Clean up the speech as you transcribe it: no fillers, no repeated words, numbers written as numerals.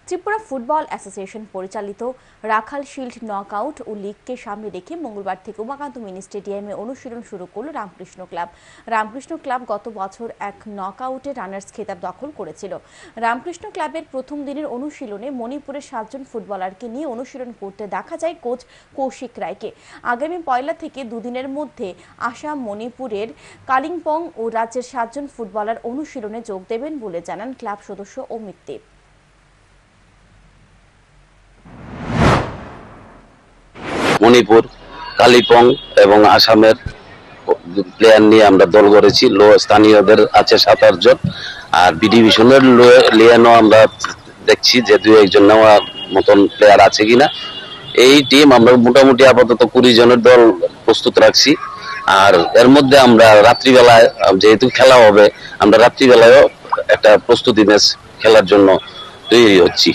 Tripura football association পরিচালিত রাখাল shield knockout ও লিগকে সামনে রেখে মঙ্গলবার থেকে উমাকান্ত মিনি স্টেডিয়ামে অনুশীলন শুরু করল রামকৃষ্ণ ক্লাব। রামকৃষ্ণ ক্লাব গত বছর এক নকআউটে রানার্স খেতাব দখল করেছিল। রামকৃষ্ণ ক্লাবের প্রথম দিনের অনুশীলনে মণিপুরের 7 জন ফুটবলারকে নিয়ে অনুশীলন করতে দেখা যায় কোচ কৌশিক রায়কে। আগামী 1 থেকে দুদিনের মধ্যে আসাম, মণিপুরের কালিম্পং ও রাজ্যের 7 জন ফুটবলার অনুশীলনে যোগ দেবেন বলে জানান ক্লাব সদস্য অমিত দেব। মণিপুর, কালিম্পং এবং আসামের প্লেয়ার নিয়ে আমরা দল গড়েছি। স্থানীয়দের আছে 7-8 জন, আর বি ডিভিশনের লিয়ানো আমরা দেখছি যে 2-1 নেওয়ার মতন প্লেয়ার আছে কিনা। এই টিম আমরা মোটামুটি আপাতত 20 জনের দল প্রস্তুত রাখছি। আর এর মধ্যে আমরা রাত্রিবেলায়, যেহেতু খেলা হবে, আমরা রাত্রিবেলায়ও একটা প্রস্তুতি ম্যাচ খেলার জন্য তৈরি হচ্ছি।